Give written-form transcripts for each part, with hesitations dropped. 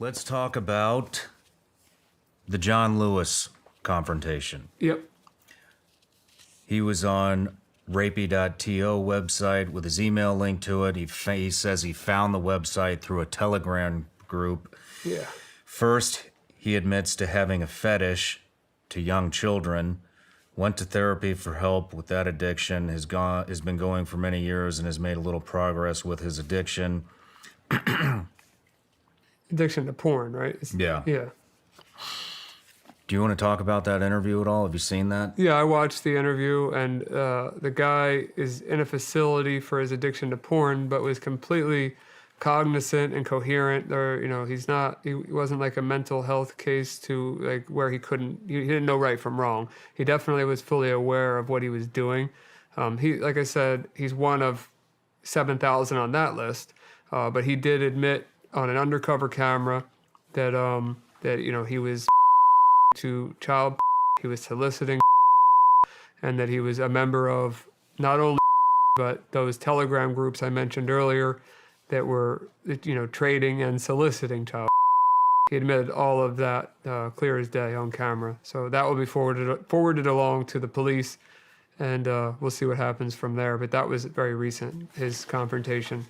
Let's talk about the John Lewis confrontation. Yep. He was on rapey.to website with his email linked to it. He says he found the website through a Telegram group. Yeah. First, he admits to having a fetish to young children, went to therapy for help with that addiction, has been going for many years and has made a little progress with his addiction. Addiction to porn, right? Yeah. Yeah. Do you want to talk about that interview at all? Have you seen that? Yeah, I watched the interview, and the guy is in a facility for his addiction to porn, but was completely cognizant and coherent. Or, he wasn't like a mental health case to like where he didn't know right from wrong. He definitely was fully aware of what he was doing. Like I said, he's one of 7,000 on that list, but he did admit on an undercover camera that he was to child, he was soliciting, and that he was a member of not only but those Telegram groups I mentioned earlier that were trading and soliciting child. He admitted all of that clear as day on camera. So that will be forwarded along to the police, and we'll see what happens from there. But that was very recent, his confrontation.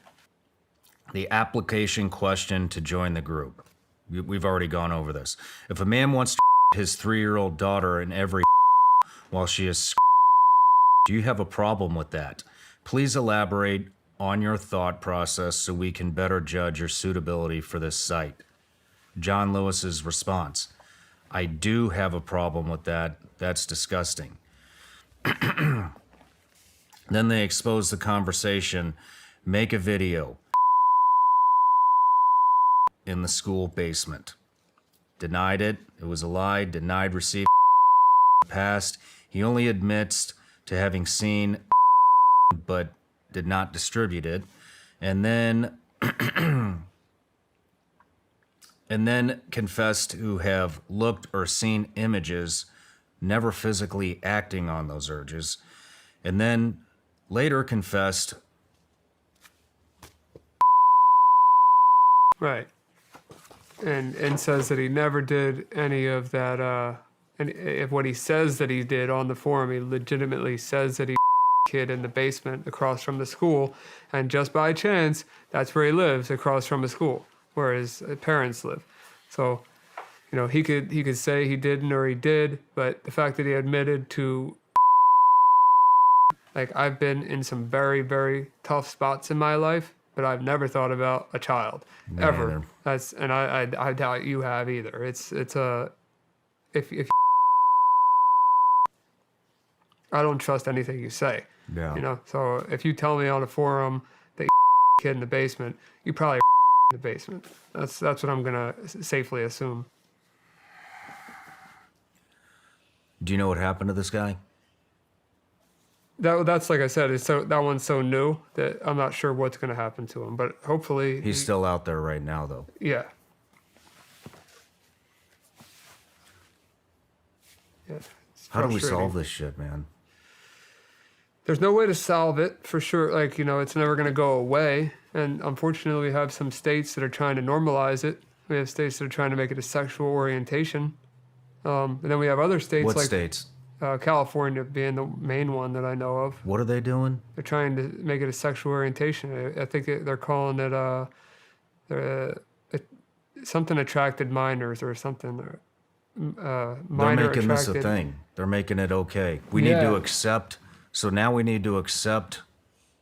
The application question to join the group. We've already gone over this. If a man wants to his 3-year-old daughter in every while she is, do you have a problem with that? Please elaborate on your thought process so we can better judge your suitability for this site. John Lewis's response: I do have a problem with that. That's disgusting. Then they expose the conversation, make a video in the school basement. Denied it. It was a lie. Denied receipt. Passed. He only admits to having seen but did not distribute it. And then confessed to have looked or seen images, never physically acting on those urges. And then later confessed. Right. And says that he never did any of that, and if what he says that he did on the forum, he legitimately says that he kid in the basement across from the school, and just by chance, that's where he lives, across from a school, where his parents live. So, he could say he didn't or he did, but the fact that he admitted to, like, I've been in some very, very tough spots in my life, but I've never thought about a child ever. Either. I doubt you have either. It's if I don't trust anything you say. Yeah. So if you tell me on a forum that you kid in the basement, you probably in the basement. That's what I'm gonna safely assume. Do you know what happened to this guy? That's like I said, that one's so new that I'm not sure what's going to happen to him. But hopefully He's still out there right now, though. Yeah. How do we solve this shit, man? There's no way to solve it for sure. Like, it's never going to go away. And unfortunately, we have some states that are trying to normalize it. We have states that are trying to make it a sexual orientation. And then we have other states What like states? California being the main one that I know of. What are they doing? They're trying to make it a sexual orientation. I think they're calling it something attracted minors or something. They're making this a thing. They're making it okay. We need to accept. So now we need to accept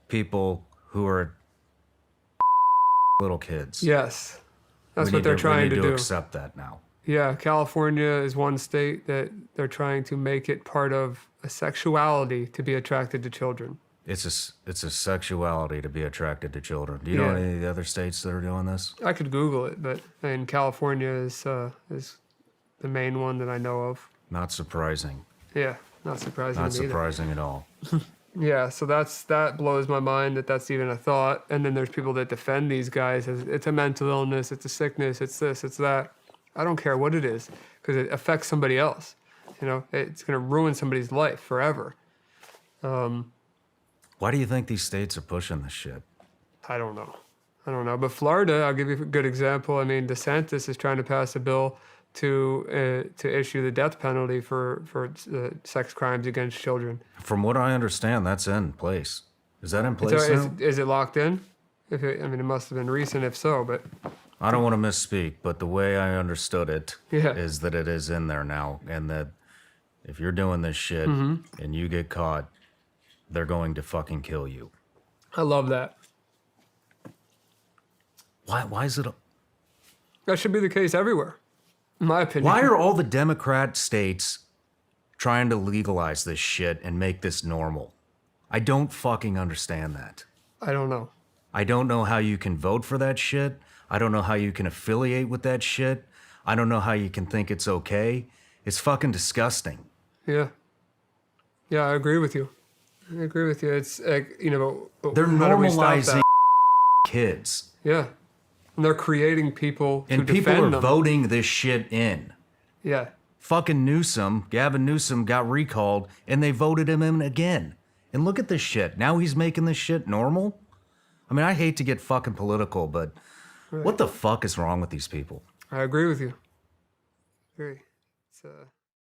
people who are little kids. Yes, that's what they're trying to do. We need to accept that now. Yeah, California is one state that they're trying to make it part of a sexuality to be attracted to children. It's a sexuality to be attracted to children. Do you know any of the other states that are doing this? I could Google it, but California is the main one that I know of. Not surprising. Yeah, not surprising. Not surprising at all. Yeah, so that blows my mind that's even a thought. And then there's people that defend these guys as it's a mental illness, it's a sickness, it's this, it's that. I don't care what it is, because it affects somebody else. It's going to ruin somebody's life forever. Why do you think these states are pushing this shit? I don't know. I don't know. But Florida, I'll give you a good example. I mean, DeSantis is trying to pass a bill to issue the death penalty for sex crimes against children. From what I understand, that's in place. Is that in So place now? is it locked in? I mean, it must have been recent if so, but I don't want to misspeak, but the way I understood it is Yeah. that it is in there now, and that if you're doing this shit and you get caught, they're going to fucking kill you. I love that. Why is it? That should be the case everywhere, in my opinion. Why are all the Democrat states trying to legalize this shit and make this normal? I don't fucking understand that. I don't know. I don't know how you can vote for that shit. I don't know how you can affiliate with that shit. I don't know how you can think it's okay. It's fucking disgusting. Yeah. Yeah, I agree with you. I agree with you. It's like, but They're how do we stop normalizing that? kids. Yeah. And they're creating people And to people defend are them. voting this shit in. Yeah. Fucking Newsom, Gavin Newsom got recalled and they voted him in again. And look at this shit. Now he's making this shit normal? I mean, I hate to get fucking political, but what the fuck is wrong with these people? I agree with you. Agree. It's